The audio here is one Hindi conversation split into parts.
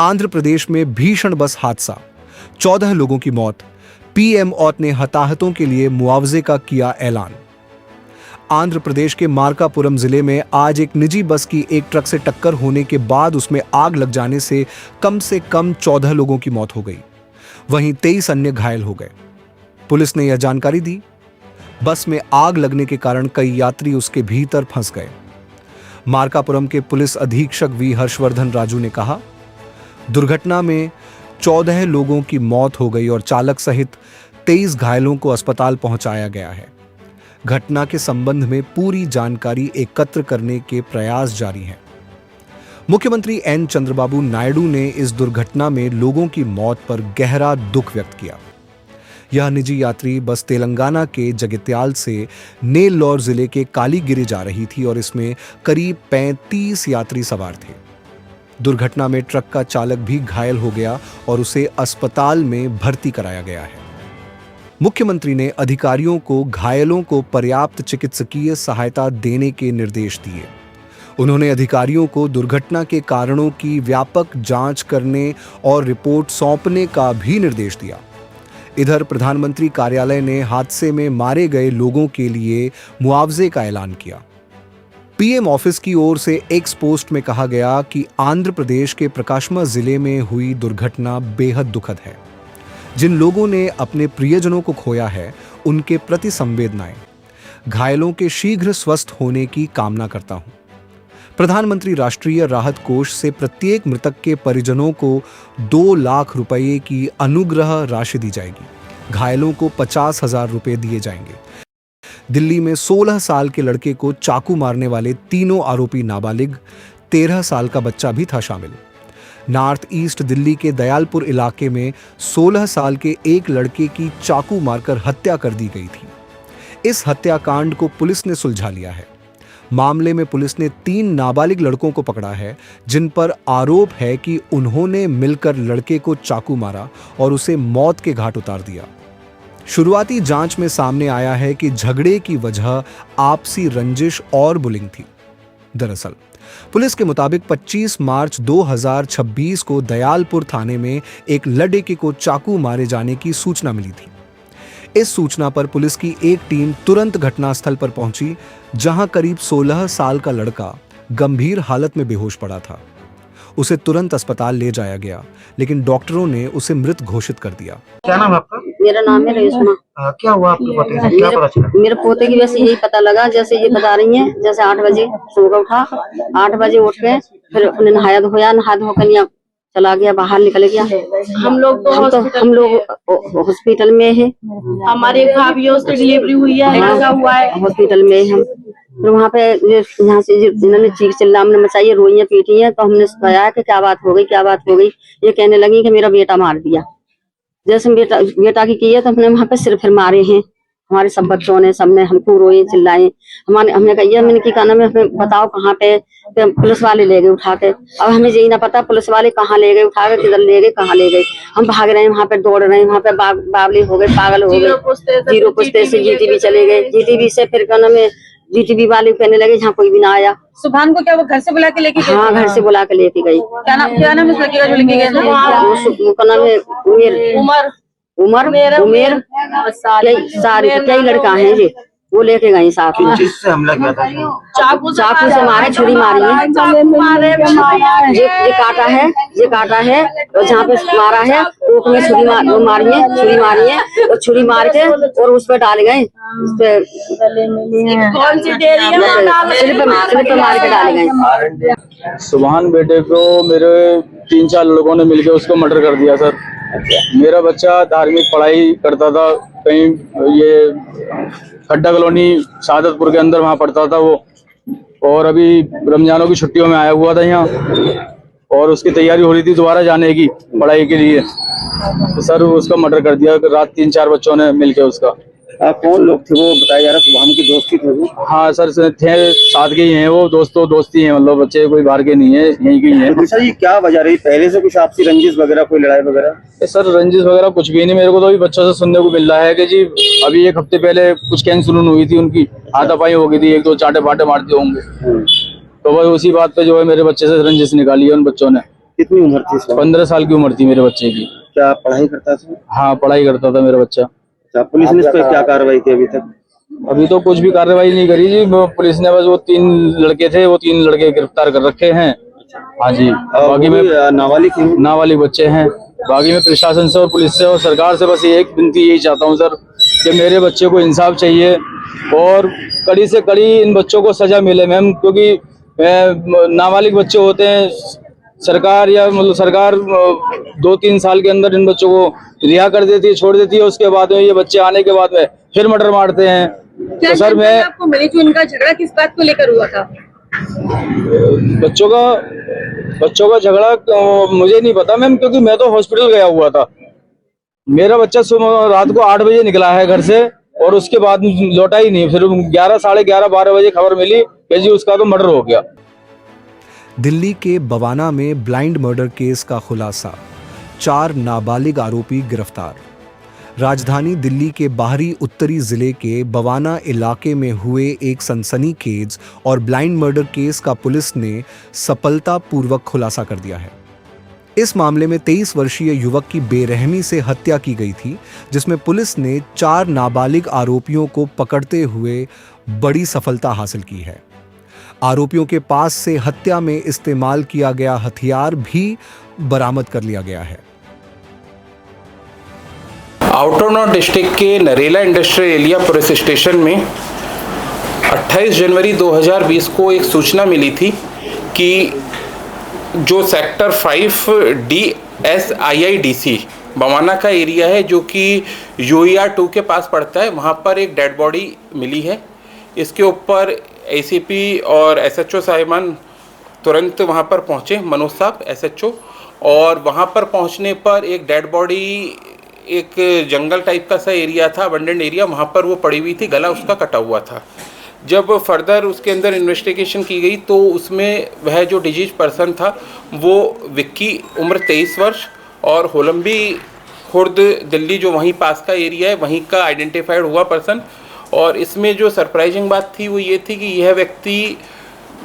आंध्र प्रदेश में भीषण बस हादसा, 14 लोगों की मौत। पीएम औत ने हताहतों के लिए मुआवजे का किया ऐलान। आंध्र प्रदेश के मार्कापुरम जिले में आज एक निजी बस की एक ट्रक से टक्कर होने के बाद उसमें आग लग जाने से कम 14 लोगों की मौत हो गई, वहीं 23 अन्य घायल हो गए। पुलिस ने यह जानकारी दी। बस में आग लगने के कारण कई यात्री उसके भीतर फंस गए। मार्कापुरम के पुलिस अधीक्षक वी हर्षवर्धन राजू ने कहा, दुर्घटना में 14 लोगों की मौत हो गई और चालक सहित 23 घायलों को अस्पताल पहुंचाया गया है। घटना के संबंध में पूरी जानकारी एकत्र करने के प्रयास जारी हैं। मुख्यमंत्री एन चंद्रबाबू नायडू ने इस दुर्घटना में लोगों की मौत पर गहरा दुख व्यक्त किया। यह निजी यात्री बस तेलंगाना के जगित्याल से नेल्लौर जिले के कालीगिरी जा रही थी और इसमें करीब 35 यात्री सवार थे। दुर्घटना में ट्रक का चालक भी घायल हो गया और उसे अस्पताल में भर्ती कराया गया है। मुख्यमंत्री ने अधिकारियों को घायलों को पर्याप्त चिकित्सकीय सहायता देने के निर्देश दिए। उन्होंने अधिकारियों को दुर्घटना के कारणों की व्यापक जांच करने और रिपोर्ट सौंपने का भी निर्देश दिया। इधर प्रधानमंत्री कार्यालय ने हादसे में मारे गए लोगों के लिए मुआवजे का ऐलान किया। पीएम ऑफिस की ओर से एक्स पोस्ट में कहा गया कि आंध्र प्रदेश के प्रकाशम जिले में हुई दुर्घटना बेहद दुखद है। जिन लोगों ने अपने प्रियजनों को खोया है, उनके प्रति संवेदनाएं। घायलों के शीघ्र स्वस्थ होने की कामना करता हूं। प्रधानमंत्री राष्ट्रीय राहत कोष से प्रत्येक मृतक के परिजनों को 2 लाख रुपए की अनुग्रह राशि दी जाएगी। घायलों को 50,000 रुपए दिए जाएंगे। दिल्ली में 16 साल के लड़के को चाकू मारने वाले तीनों आरोपी नाबालिग, 13 साल का बच्चा भी था शामिल। नॉर्थ ईस्ट दिल्ली के दयालपुर इलाके में 16 साल के एक लड़के की चाकू मारकर हत्या कर दी गई थी। इस हत्याकांड को पुलिस ने सुलझा लिया है। मामले में पुलिस ने 3 नाबालिग लड़कों को पकड़ा है, जिन पर आरोप है कि उन्होंने मिलकर लड़के को चाकू मारा और उसे मौत के घाट उतार दिया। शुरुआती जांच में सामने आया है कि झगड़े की वजह आपसी रंजिश और बुलिंग थी। दरअसल पुलिस के मुताबिक 25 मार्च 2026 को दयालपुर थाने में एक लड़के को चाकू मारे जाने की सूचना मिली थी। इस सूचना पर पुलिस की एक टीम तुरंत घटनास्थल पर पहुंची, जहां करीब 16 साल का लड़का गंभीर हालत में बेहोश पड़ा था। उसे तुरंत अस्पताल ले जाया गया, लेकिन डॉक्टरों ने उसे मृत घोषित कर दिया। क्या नाम है आपका? मेरा नाम है रेशमा। क्या हुआ आपके पोते से? क्या पता चला? मेरे पोते की वैसे यही पता लगा, जैसे ये बता रही हैं, जैसे 8 बजे सो कर उठा, 8 बजे उठ के फिर उन्हें नहाया धोकर चला गया, बाहर निकल गया। हम लोग हॉस्पिटल में है। हमारे भाभी उसकी डिलीवरी हुई है, लड़का हुआ है हॉस्पिटल में हम। फिर वहाँ पे यहाँ से जिन्होंने चीख चिल्लामने मचाई, रोई पीटी है, तो हमने कहा कि क्या बात हो गई, क्या बात हो गई। ये कहने लगी कि मेरा बेटा मार दिया। जैसे बेटा की है तो हमने वहाँ पे सिर फिर मारे हैं। हमारे सब बच्चों ने, सबने हमको रोए चिल्लाए। हमने कहा मैंने की कहना में हमें बताओ कहाँ पे। तो पुलिस वाले ले गए उठा के। अब हमें यही ना पता पुलिस वाले कहाँ ले गए उठा के, किधर ले गए, कहाँ ले गए। हम भाग रहे हैं, वहाँ पे दौड़ रहे हैं, वहाँ पे बावली हो गए, पागल हो गए। जीरो पुछते से जीटीबी चले गए। जीटीबी से फिर कहना में जीटीबी वाले कहने लगे जहाँ कोई भी ना आया। सुभान को क्या वो घर से बुला के लेके गए? हाँ, घर से बुला के लेके गई। क्या नाम इस लड़के का जो लेके गए? उमेर कई लड़का है जी, वो लेके गए साथ में। किससे हमला किया था? चाकू से मारे, छुरी मारी है। ये काटा है और जहाँ पे मारा है तो में छुरी मारी है और छुरी मार के और उस पर डाल गए। कौन सी डेरी है? सिर पे मार के डाल गए। सुभान बेटे को मेरे 3-4 लोगों ने मिलकर उसको मर्डर कर दिया सर। मेरा बच्चा धार्मिक पढ़ाई करता था, कहीं ये खड्डा कॉलोनी शाहदतपुर के अंदर वहाँ पढ़ता था वो, और अभी रमजानों की छुट्टियों में आया हुआ था यहाँ, और उसकी तैयारी हो रही थी दोबारा जाने की पढ़ाई के लिए। तो सर उसका मर्डर कर दिया रात 3-4 बच्चों ने मिलकर उसका। कौन लोग थे वो बताया जा रहा? सुभान की दोस्ती थे वो? हाँ सर थे, साथ के ही हैं वो, दोस्ती हैं, मतलब बच्चे कोई बाहर के नहीं है, यहीं के ही हैं। सर ये क्या वजह रही? पहले से कुछ आपसी रंजिश वगैरह, कोई लड़ाई वगैरह? सर रंजिश वगैरह कुछ भी नहीं, मेरे को तो अभी बच्चों से सुनने को मिल रहा है कि जी अभी 1 हफ्ते पहले कुछ कैंग सुनून हुई थी, उनकी हाथापाई हो गई थी, 1-2 चाटे पाटे मारते होंगे। तो वह उसी बात पे जो है मेरे बच्चे से रंजिश निकाली है उन बच्चों ने। कितनी उम्र थी इसमें? 15 साल की उम्र थी मेरे बच्चे की। क्या पढ़ाई करता था? हाँ, पढ़ाई करता था मेरा बच्चा। अच्छा, पुलिस ने इस पर क्या कार्रवाई की अभी तक? अभी तो कुछ भी कार्रवाई नहीं करी जी। पुलिस ने बस वो 3 लड़के थे, वो 3 लड़के गिरफ्तार कर रखे हैं। हाँ जी। बाकी में नाबालिग थे? नाबालिग बच्चे हैं। बाकी में प्रशासन से और पुलिस से और सरकार से बस एक विनती यही चाहता हूँ सर, कि मेरे बच्चे को इंसाफ चाहिए और कड़ी से कड़ी इन बच्चों को सजा मिले मैम, क्योंकि नाबालिग बच्चे होते हैं, सरकार या मतलब सरकार 2-3 साल के अंदर इन बच्चों को रिहा कर देती है, छोड़ देती है। उसके बाद में ये बच्चे आने के बाद में फिर मर्डर मारते हैं। तो सर मैं आपको मिली जो इनका झगड़ा किस बात को लेकर हुआ था? बच्चों का झगड़ा मुझे नहीं पता मैम, क्योंकि मैं तो हॉस्पिटल गया हुआ था। मेरा बच्चा सुबह रात को 8 बजे निकला है घर से और उसके बाद लौटा ही नहीं। फिर 11, साढ़े 11, 12 बजे खबर मिली कि जी उसका तो मर्डर हो गया। दिल्ली के बवाना में ब्लाइंड मर्डर केस का खुलासा, 4 नाबालिग आरोपी गिरफ्तार। राजधानी दिल्ली के बाहरी उत्तरी जिले के बवाना इलाके में हुए एक सनसनीखेज और ब्लाइंड मर्डर केस का पुलिस ने सफलतापूर्वक खुलासा कर दिया है। इस मामले में 23 वर्षीय युवक की बेरहमी से हत्या की गई थी, जिसमें पुलिस ने 4 नाबालिग आरोपियों को पकड़ते हुए बड़ी सफलता हासिल की है। आरोपियों के पास से हत्या में इस्तेमाल किया गया हथियार भी बरामद कर लिया गया है। आउटर नॉर्थ डिस्ट्रिक्ट के Narela industrial area police station में 28 जनवरी 2020 को एक सूचना मिली थी कि जो सेक्टर 5 DSIIDC बवाना का एरिया है, जो कि UER 2 के पास पड़ता है, वहाँ पर एक डेड बॉडी मिली है। इसके ऊपर ACP और SHO साहिबान तुरंत वहाँ पर पहुँचे, मनोज साहब SHO, और वहाँ पर पहुँचने पर एक डेड बॉडी एक जंगल टाइप का सा एरिया था, अबंडेंट एरिया, वहाँ पर वो पड़ी हुई थी, गला उसका कटा हुआ था। जब फर्दर उसके अंदर इन्वेस्टिगेशन की गई तो उसमें वह जो डिजीज पर्सन था वो विक्की, उम्र 23 वर्ष, और होलंबी खुर्द दिल्ली जो वहीं पास का एरिया है वहीं का आइडेंटिफाइड हुआ पर्सन। और इसमें जो सरप्राइजिंग बात थी वो ये थी कि यह व्यक्ति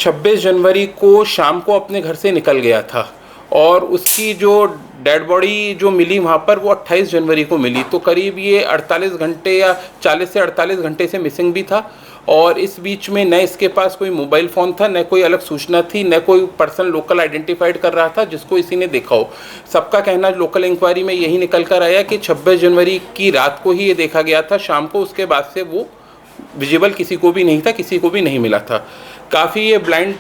26 जनवरी को शाम को अपने घर से निकल गया था और उसकी जो डेड बॉडी जो मिली वहाँ पर वो 28 जनवरी को मिली। तो करीब ये 48 घंटे या 40 से 48 घंटे से मिसिंग भी था। और इस बीच में न इसके पास कोई मोबाइल फ़ोन था, न कोई अलग सूचना थी, न कोई पर्सन लोकल आइडेंटिफाइड कर रहा था जिसको इसी ने देखा हो। सबका कहना लोकल इंक्वायरी में यही निकल कर आया कि 26 जनवरी की रात को ही ये देखा गया था, शाम को उसके बाद से वो विजिबल किसी को भी नहीं था, किसी को भी नहीं मिला था। काफ़ी ये ब्लाइंड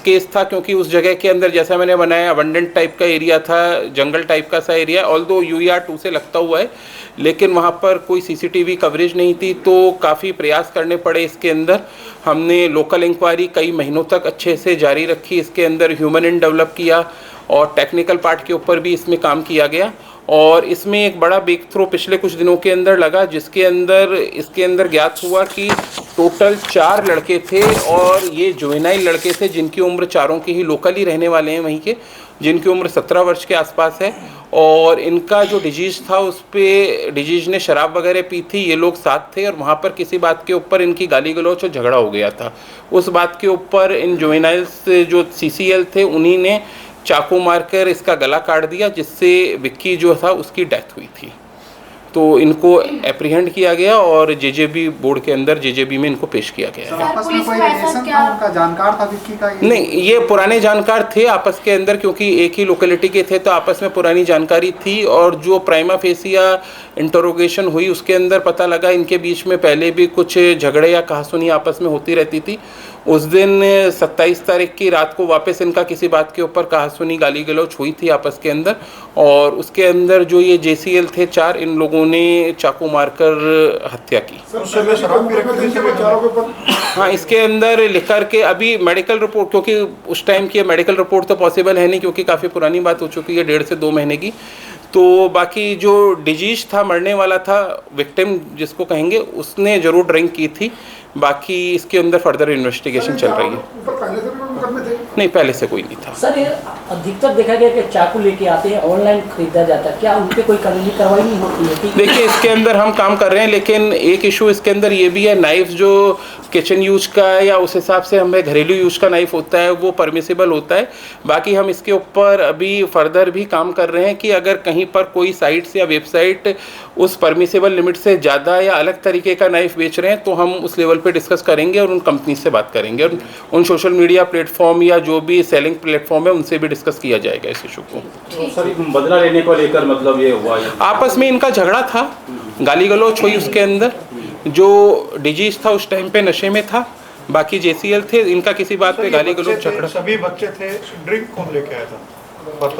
केस था क्योंकि उस जगह के अंदर जैसा मैंने बनाया अबंडेंट टाइप का एरिया था, जंगल टाइप का सा एरिया, ऑल्दो UER 2 से लगता हुआ है, लेकिन वहाँ पर कोई CCTV कवरेज नहीं थी। तो काफ़ी प्रयास करने पड़े इसके अंदर। हमने लोकल इंक्वायरी कई महीनों तक अच्छे से जारी रखी, इसके अंदर ह्यूमन एंड डेवलप किया और टेक्निकल पार्ट के ऊपर भी इसमें काम किया गया। और इसमें एक बड़ा ब्रेक थ्रू पिछले कुछ दिनों के अंदर लगा, जिसके अंदर इसके अंदर ज्ञात हुआ कि टोटल 4 लड़के थे और ये जुवेनाइल लड़के थे जिनकी उम्र चारों के ही लोकल ही रहने वाले हैं वहीं के, जिनकी उम्र 17 वर्ष के आसपास है। और इनका जो डिजीज था उस पर डिजीज ने शराब वगैरह पी थी, ये लोग साथ थे और वहाँ पर किसी बात के ऊपर इनकी गाली गलौच और झगड़ा हो गया था। उस बात के ऊपर इन जुवेनाइल्स जो CCL थे उन्हीं ने चाकू मारकर इसका गला काट दिया, जिससे विक्की जो था उसकी डेथ हुई थी। तो इनको एप्रीहेंड किया गया और JJB बोर्ड के अंदर JJB में इनको पेश किया गया है। आपस में कोई रिलेशन था, उनका जानकार था विक्की का? नहीं, ये पुराने जानकार थे आपस के अंदर, क्योंकि एक ही लोकेलिटी के थे तो आपस में पुरानी जानकारी थी। और जो प्राइमा फेसिया इंटरोगेशन हुई उसके अंदर पता लगा इनके बीच में पहले भी कुछ झगड़े या कहासुनी आपस में होती रहती थी। उस दिन 27 तारीख की रात को वापस इनका किसी बात के ऊपर कहासुनी गाली गलौच हुई थी आपस के अंदर, और उसके अंदर जो ये JCL थे 4, इन लोगों ने चाकू मारकर हत्या की। हाँ, इसके अंदर लिख कर के अभी मेडिकल रिपोर्ट, क्योंकि उस टाइम की मेडिकल रिपोर्ट तो पॉसिबल है नहीं क्योंकि काफ़ी पुरानी बात हो चुकी है, 1.5 से 2 महीने की। तो बाकी जो डिजीज था, मरने वाला था, विक्टिम जिसको कहेंगे, उसने ज़रूर ड्रिंक की थी। बाकी इसके अंदर फर्दर इन्वेस्टिगेशन चल रही है। पहले से भी मुकदमे थे? नहीं, पहले से कोई नहीं था। सर, ये अधिकतर देखा गया कि चाकू लेके आते हैं, ऑनलाइन खरीदा जाता है, क्या उन पे कोई कानूनी कार्रवाई नहीं होती है? देखिए, इसके अंदर हम काम कर रहे हैं, लेकिन एक इशू इसके अंदर ये भी है, नाइफ जो किचन यूज का या उस हिसाब से हमें घरेलू यूज का नाइफ होता है वो परमिसिबल होता है। बाकी हम इसके ऊपर अभी फर्दर भी काम कर रहे हैं कि अगर कहीं पर कोई साइट्स या वेबसाइट उस परमिसिबल लिमिट से ज़्यादा या अलग तरीके का नाइफ बेच रहे हैं तो हम उस लेवल पे डिस्कस करेंगे और उन कंपनी से बात करेंगे और उन सोशल मीडिया प्लेटफॉर्म या जो भी सेलिंग प्लेटफॉर्म है उनसे भी डिस्कस किया जाएगा इस इशू को। तो सर बदला लेने को लेकर मतलब ये हुआ आपस में इनका झगड़ा था, गाली गलौच हुई उसके अंदर। जो डिजीज था उस टाइम पे नशे में था, बाकी जेसीएल थे, इनका किसी बात पे गाली गलौच झगड़ा। सभी बच्चे थे, ड्रिंक कौन लेके आया था?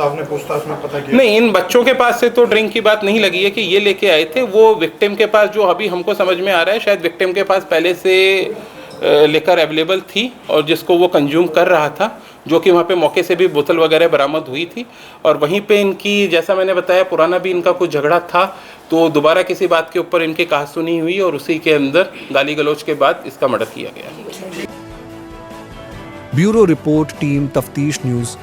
आपने पूछताछ में पता किया? नहीं, इन बच्चों के पास से तो ड्रिंक की बात नहीं लगी है कि ये लेके आए थे। वो विक्टिम के पास, जो अभी हमको समझ में आ रहा है, शायद विक्टिम के पास पहले से लेकर अवेलेबल थी और जिसको वो कंज्यूम कर रहा था, जो कि वहाँ पे मौके से भी बोतल वगैरह बरामद हुई थी। और वहीं पे इनकी, जैसा मैंने बताया, पुराना भी इनका कुछ झगड़ा था, तो दोबारा किसी बात के ऊपर इनकी कहासुनी हुई और उसी के अंदर गाली गलौच के बाद इसका मर्डर किया गया। ब्यूरो रिपोर्ट, टीम तफ्तीश न्यूज़।